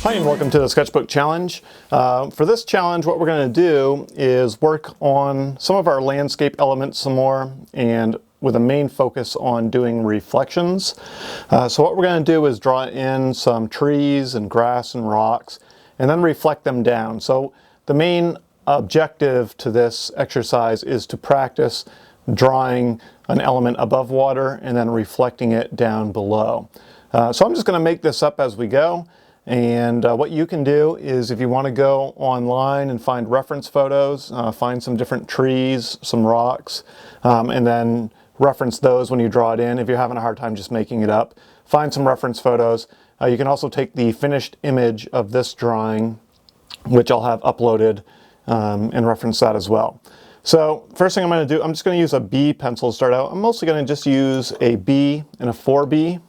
Hi and welcome to the Sketchbook Challenge. For this challenge, what we're going to do is work on some of our landscape elements some more, and with a main focus on doing reflections. So what we're going to do is draw in some trees and grass and rocks and then reflect them down. So the main objective to this exercise is to practice drawing an element above water and then reflecting it down below. So I'm just going to make this up as we go. And what you can do is, if you want to go online and find reference photos, find some different trees, some rocks, and then reference those when you draw it in. If you're having a hard time just making it up, find some reference photos. You can also take the finished image of this drawing, which I'll have uploaded, and reference that as well. So first thing I'm going to do, I'm just going to use a B pencil to start out. I'm mostly going to just use a B and a 4B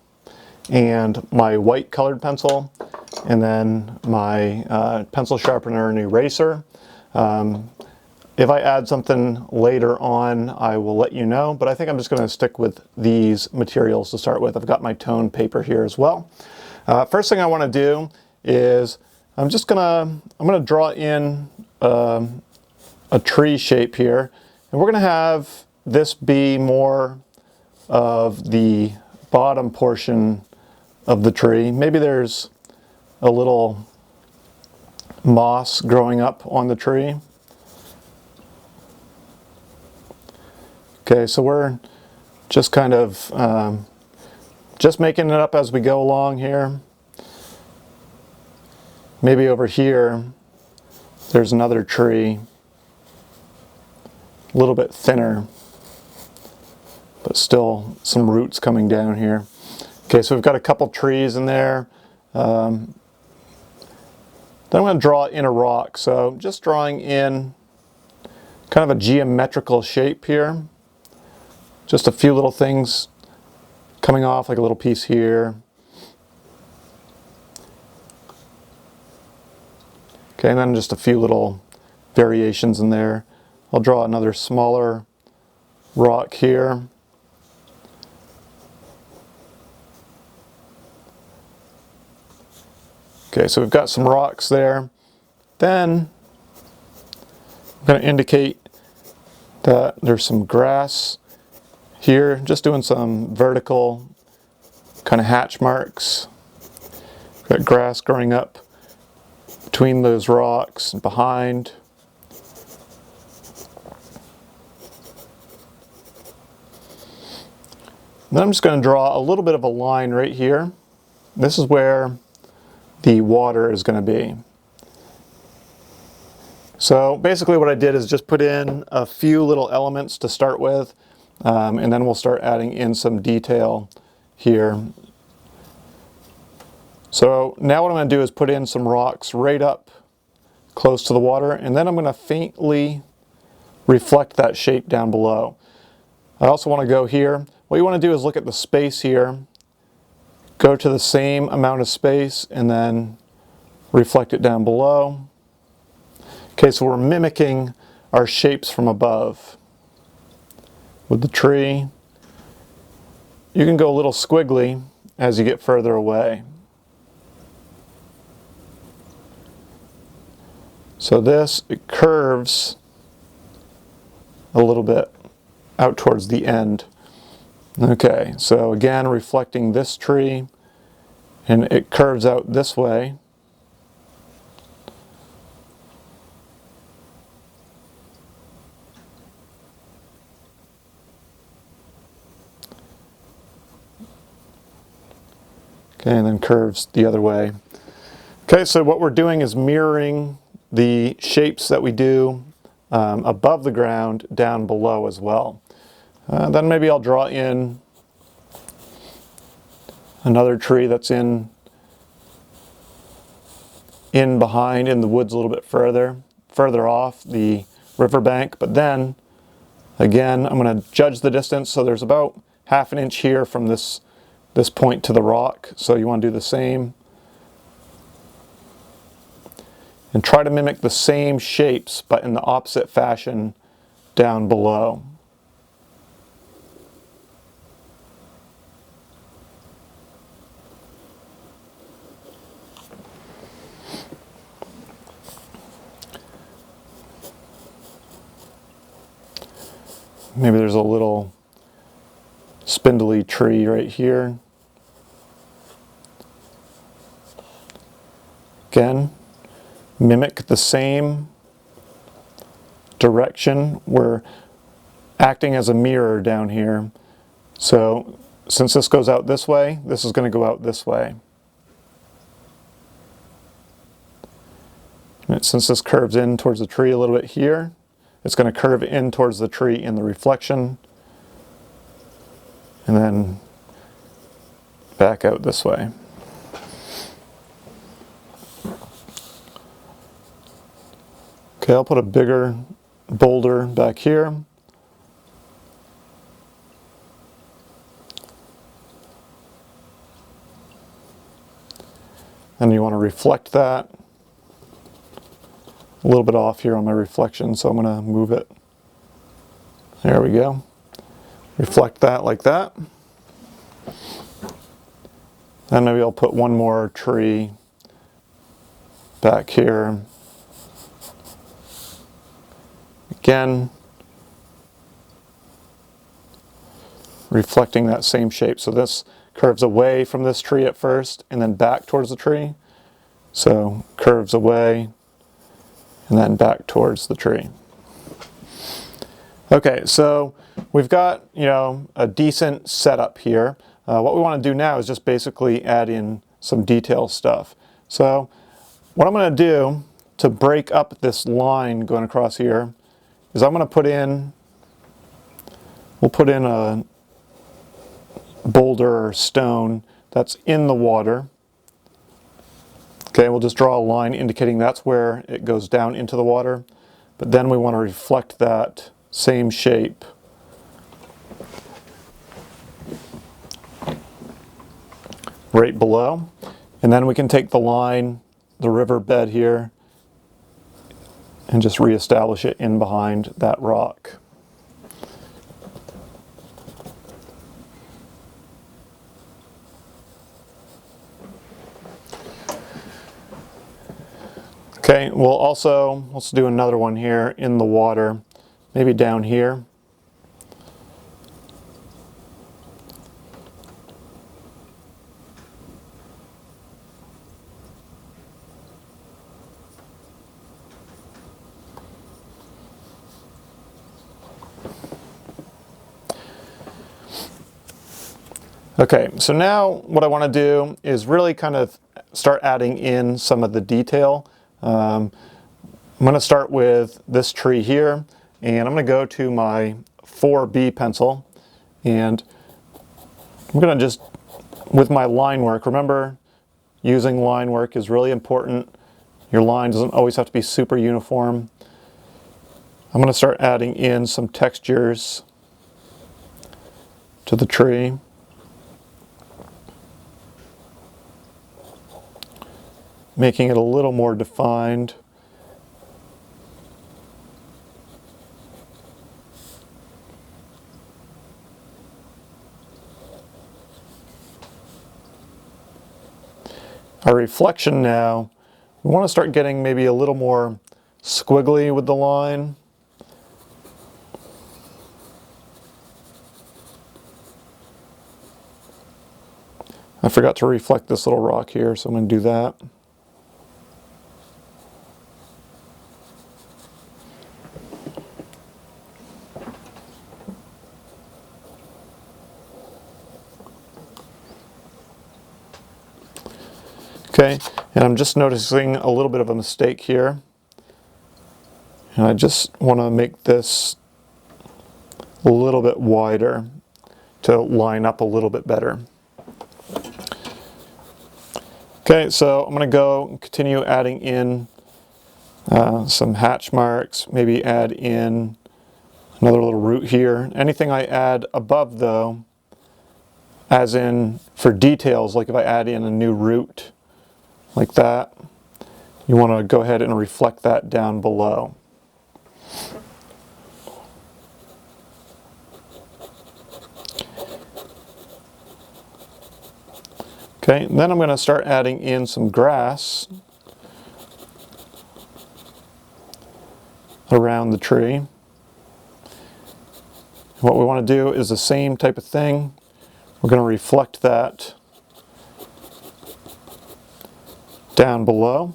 and my white colored pencil, and then my pencil sharpener and eraser. If I add something later on, I will let you know, but I think I'm just going to stick with these materials to start with. I've got my toned paper here as well. First thing I want to do is I'm going to draw in a tree shape here, and we're going to have this be more of the bottom portion of the tree. Maybe there's a little moss growing up on the tree. Okay, so we're just kind of just making it up as we go along here. Maybe over here there's another tree, a little bit thinner, but still some roots coming down here. Okay, so we've got a couple trees in there. Then I'm going to draw in a rock. So just drawing in kind of a geometrical shape here. Just a few little things coming off, like a little piece here. Okay, and then just a few little variations in there. I'll draw another smaller rock here. Okay, so we've got some rocks there. Then I'm going to indicate that there's some grass here, just doing some vertical kind of hatch marks. Got grass growing up between those rocks and behind. Then I'm just going to draw a little bit of a line right here. This is where the water is going to be. So basically what I did is just put in a few little elements to start with, and then we'll start adding in some detail here. So now what I'm going to do is put in some rocks right up close to the water, and then I'm going to faintly reflect that shape down below. I also want to go here. What you want to do is look at the space here, go to the same amount of space, and then reflect it down below. Okay, so we're mimicking our shapes from above. With the tree, you can go a little squiggly as you get further away. So this, it curves a little bit out towards the end. Okay, so again, reflecting this tree, and it curves out this way. Okay, and then curves the other way. Okay, so what we're doing is mirroring the shapes that we do above the ground down below as well. Then maybe I'll draw in another tree that's in behind in the woods a little bit further off the riverbank. But then again, I'm going to judge the distance. So there's about half an inch here from this point to the rock. So you want to do the same. and try to mimic the same shapes but in the opposite fashion down below. Maybe there's a little spindly tree right here. Again, mimic the same direction. We're acting as a mirror down here. So since this goes out this way, this is going to go out this way. And since this curves in towards the tree a little bit here, it's going to curve in towards the tree in the reflection, and then back out this way. Okay, I'll put a bigger boulder back here. And you want to reflect that. A little bit off here on my reflection, so I'm going to move it. There we go. Reflect that like that. And maybe I'll put one more tree back here. Again, reflecting that same shape. So this curves away from this tree at first and then back towards the tree. So curves away and then back towards the tree. Okay, so we've got, a decent setup here. What we want to do now is just basically add in some detail stuff. So what I'm going to do to break up this line going across here is I'm going to we'll put in a boulder or stone that's in the water. Okay, we'll just draw a line indicating that's where it goes down into the water, but then we want to reflect that same shape right below, and then we can take the line, the river bed here, and just reestablish it in behind that rock. Okay, let's do another one here in the water, maybe down here. Okay, so now what I want to do is really kind of start adding in some of the detail. I'm going to start with this tree here, and I'm going to go to my 4B pencil, and I'm going to just, with my line work, remember using line work is really important. Your line doesn't always have to be super uniform. I'm going to start adding in some textures to the tree. Making it a little more defined. Our reflection now, we want to start getting maybe a little more squiggly with the line. I forgot to reflect this little rock here, so I'm going to do that. Okay, and I'm just noticing a little bit of a mistake here. And I just want to make this a little bit wider to line up a little bit better. Okay, so I'm going to go and continue adding in some hatch marks, maybe add in another little root here. Anything I add above though, as in for details, like if I add in a new root, like that, you want to go ahead and reflect that down below. Okay, then I'm going to start adding in some grass around the tree. What we want to do is the same type of thing. We're going to reflect that down below.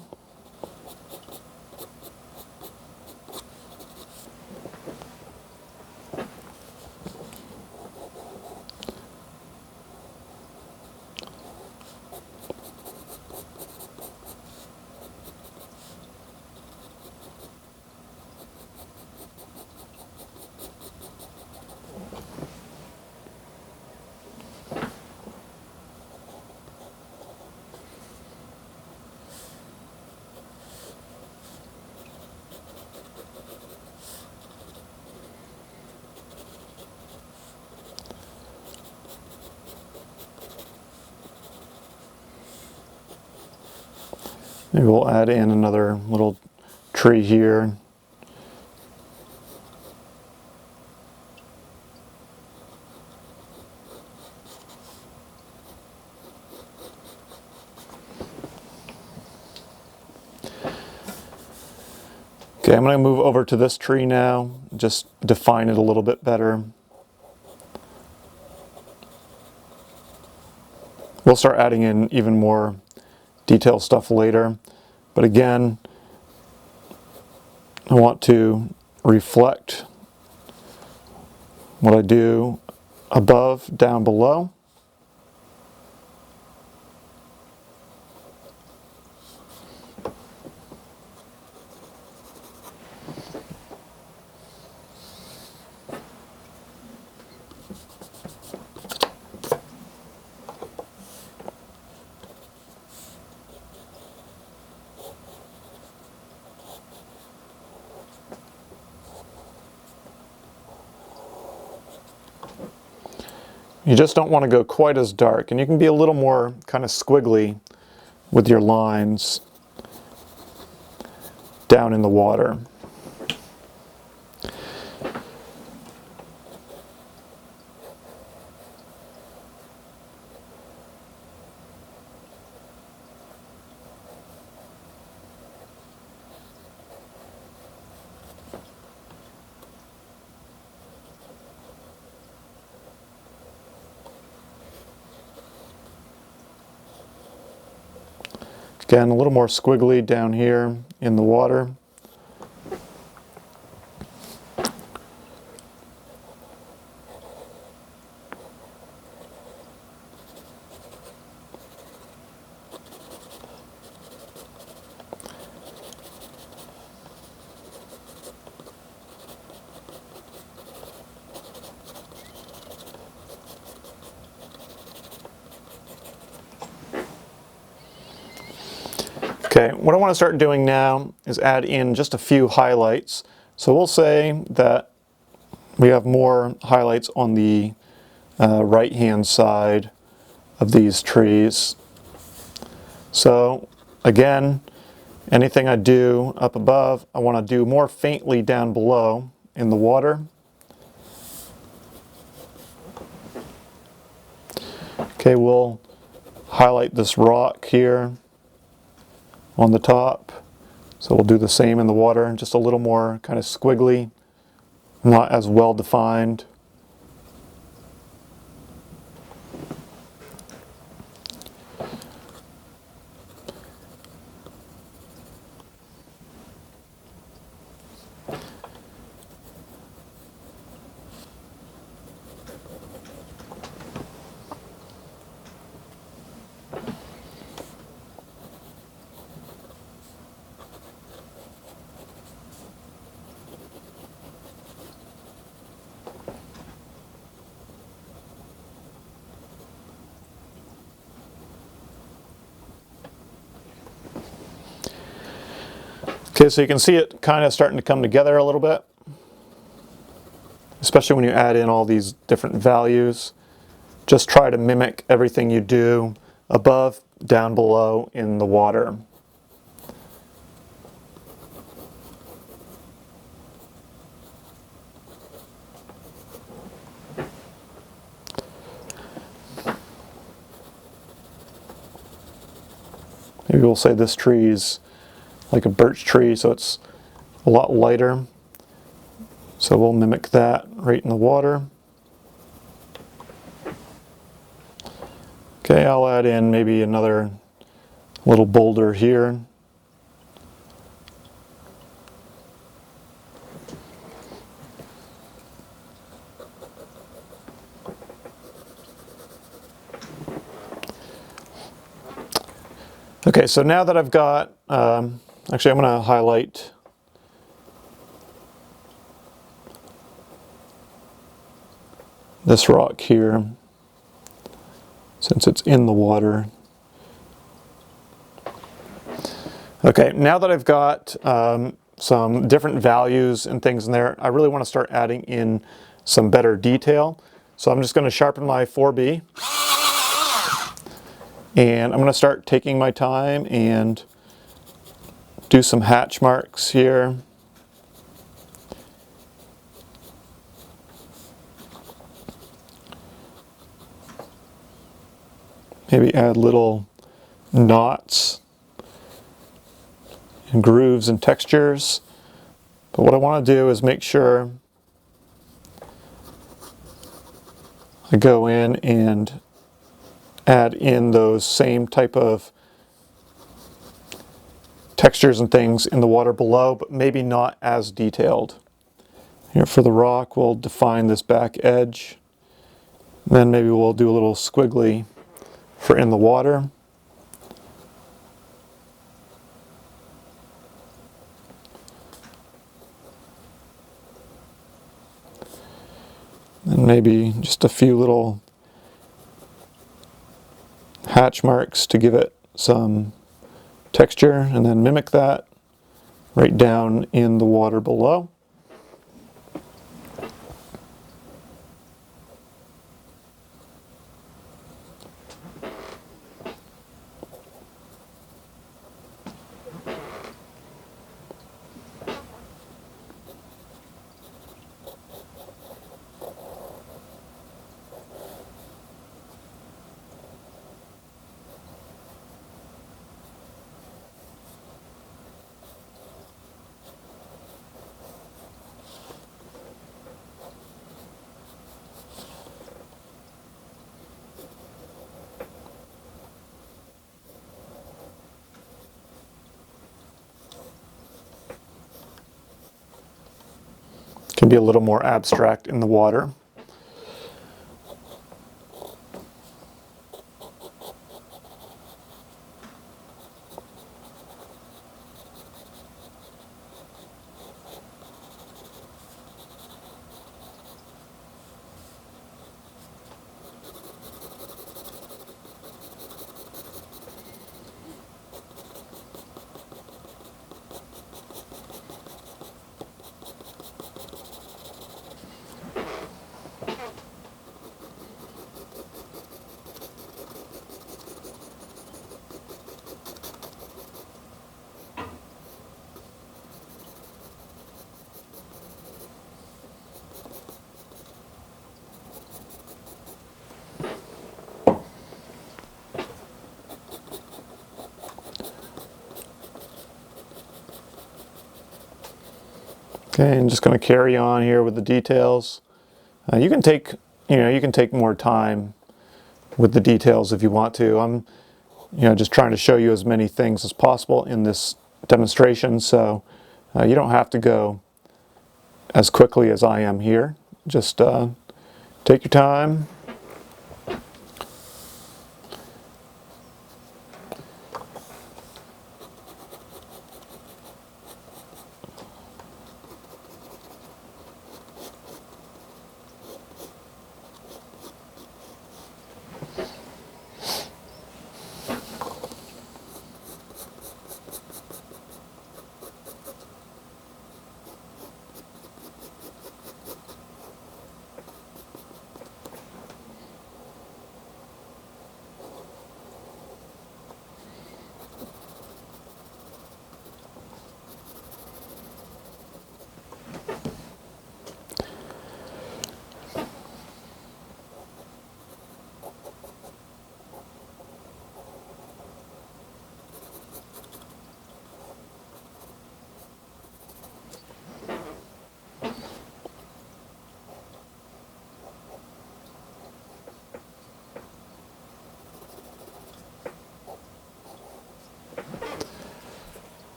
Maybe we'll add in another little tree here. Okay, I'm going to move over to this tree now, just define it a little bit better. We'll start adding in even more detail stuff later, but again, I want to reflect what I do above down below. You just don't want to go quite as dark, and you can be a little more kind of squiggly with your lines down in the water. Again, a little more squiggly down here in the water. Okay, what I want to start doing now is add in just a few highlights. So we'll say that we have more highlights on the right-hand side of these trees. So again, anything I do up above, I want to do more faintly down below in the water. Okay, we'll highlight this rock here on the top. So we'll do the same in the water, just a little more kind of squiggly, not as well defined. Okay, so you can see it kind of starting to come together a little bit, especially when you add in all these different values. Just try to mimic everything you do above, down below in the water. Maybe we'll say this tree is like a birch tree, so it's a lot lighter. So we'll mimic that right in the water. Okay, I'll add in maybe another little boulder here. Okay, so now that I've got, actually I'm going to highlight this rock here, since it's in the water. Okay, now that I've got some different values and things in there, I really want to start adding in some better detail. So I'm just going to sharpen my 4B, and I'm going to start taking my time and do some hatch marks here. Maybe add little knots and grooves and textures. But what I want to do is make sure I go in and add in those same type of textures and things in the water below, but maybe not as detailed. Here for the rock, we'll define this back edge. Then maybe we'll do a little squiggly for in the water. And maybe just a few little hatch marks to give it some texture, and then mimic that right down in the water below. Can be a little more abstract in the water. Okay, I'm just going to carry on here with the details. You can take more time with the details if you want to. I'm just trying to show you as many things as possible in this demonstration, so you don't have to go as quickly as I am here. Just take your time.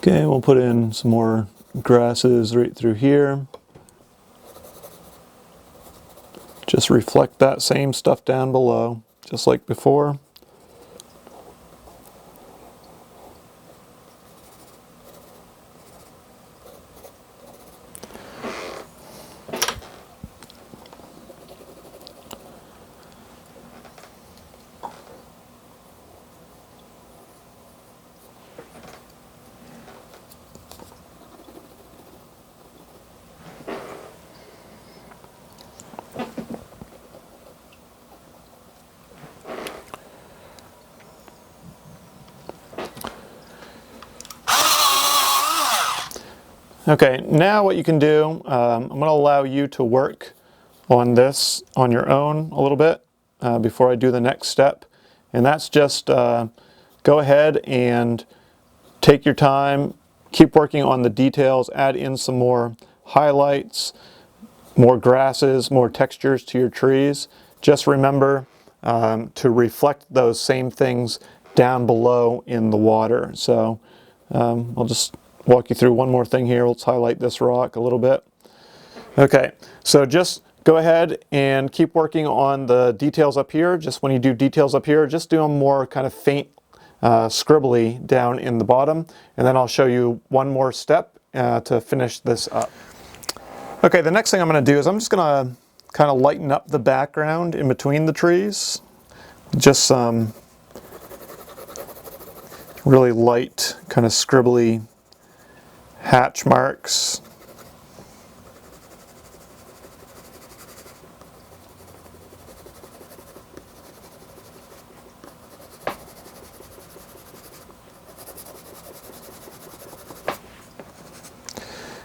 Okay, we'll put in some more grasses right through here. Just reflect that same stuff down below, just like before. Okay, now what you can do, I'm going to allow you to work on this on your own a little bit before I do the next step. And that's just go ahead and take your time, keep working on the details, add in some more highlights, more grasses, more textures to your trees. Just remember to reflect those same things down below in the water. So I'll just walk you through one more thing here. Let's highlight this rock a little bit. Okay, so just go ahead and keep working on the details up here. Just when you do details up here, just do them more kind of faint, scribbly down in the bottom. And then I'll show you one more step to finish this up. Okay, the next thing I'm going to do is I'm just going to kind of lighten up the background in between the trees. Just some really light, kind of scribbly hatch marks.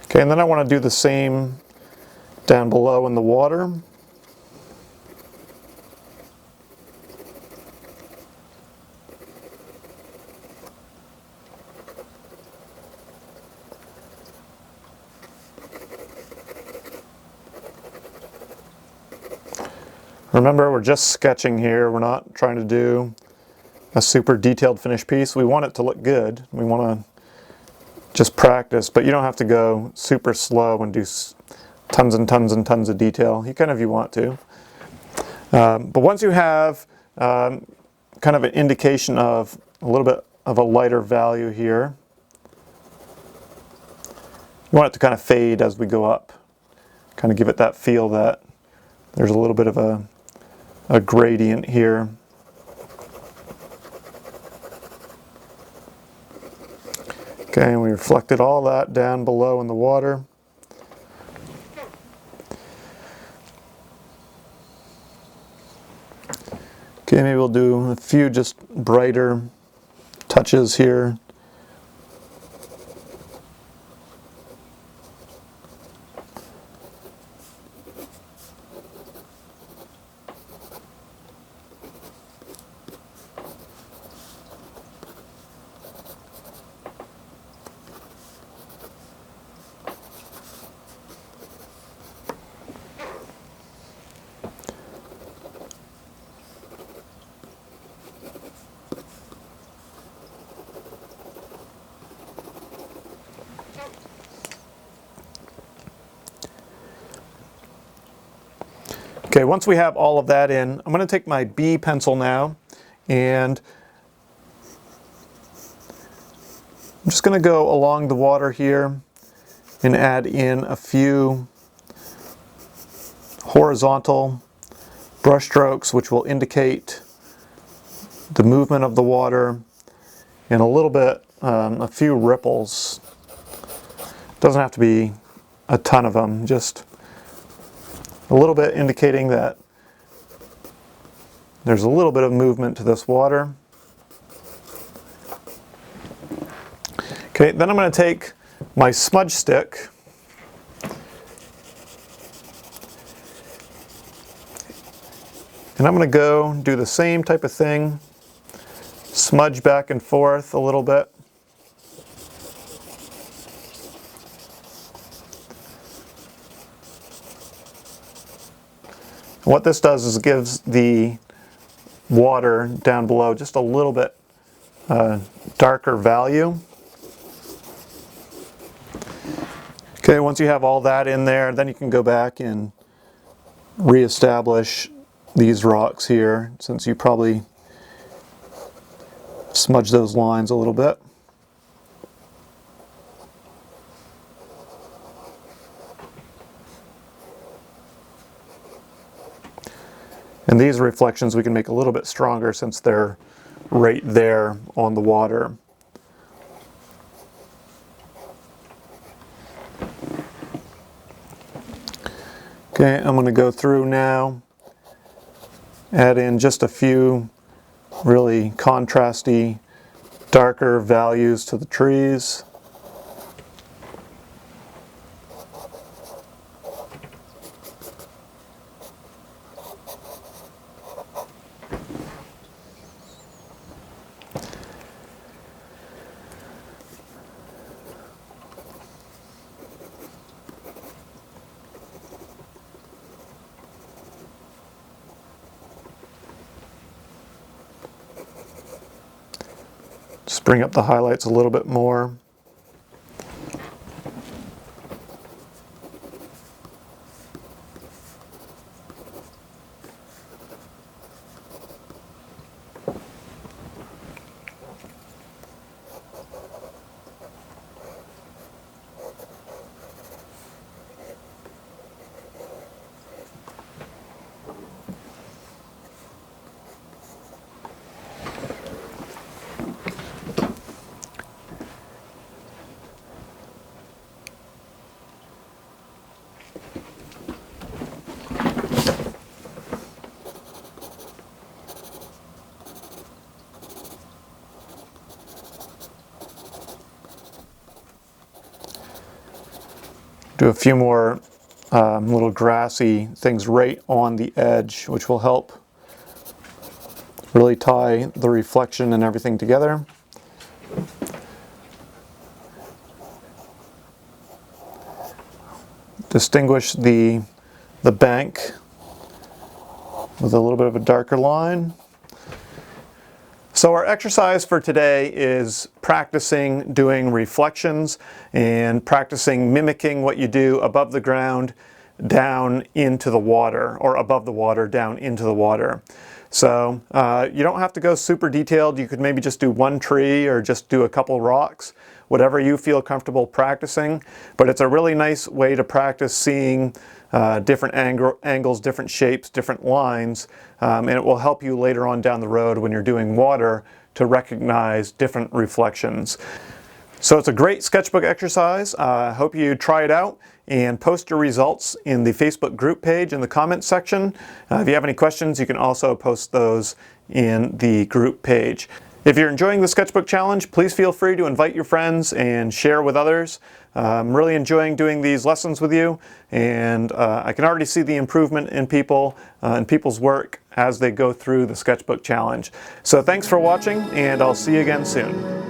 Okay, and then I want to do the same down below in the water. Remember, we're just sketching here. We're not trying to do a super detailed finished piece. We want it to look good. We want to just practice, but you don't have to go super slow and do tons and tons and tons of detail. You can if you want to. But once you have kind of an indication of a little bit of a lighter value here, you want it to kind of fade as we go up. Kind of give it that feel that there's a little bit of a gradient here. Okay, and we reflected all that down below in the water. Okay, maybe we'll do a few just brighter touches here. Okay, once we have all of that in, I'm going to take my B pencil now, and I'm just going to go along the water here and add in a few horizontal brush strokes, which will indicate the movement of the water, and a little bit, a few ripples. Doesn't have to be a ton of them, just a little bit indicating that there's a little bit of movement to this water. Okay, then I'm going to take my smudge stick and I'm going to go do the same type of thing, smudge back and forth a little bit. What this does is it gives the water down below just a little bit darker value. Okay, once you have all that in there, then you can go back and reestablish these rocks here, since you probably smudge those lines a little bit. And these reflections we can make a little bit stronger since they're right there on the water. Okay, I'm going to go through now, add in just a few really contrasty, darker values to the trees. Just bring up the highlights a little bit more. Do a few more little grassy things right on the edge, which will help really tie the reflection and everything together. Distinguish the bank with a little bit of a darker line. So our exercise for today is practicing doing reflections and practicing mimicking what you do above the ground down into the water, or above the water down into the water. So you don't have to go super detailed. You could maybe just do one tree or just do a couple rocks, whatever you feel comfortable practicing. But it's a really nice way to practice seeing different angles, different shapes, different lines, and it will help you later on down the road when you're doing water to recognize different reflections. So it's a great sketchbook exercise. I hope you try it out and post your results in the Facebook group page in the comments section. If you have any questions, you can also post those in the group page. If you're enjoying the sketchbook challenge, please feel free to invite your friends and share with others. I'm really enjoying doing these lessons with you, and I can already see the improvement in people's work as they go through the sketchbook challenge. So thanks for watching, and I'll see you again soon.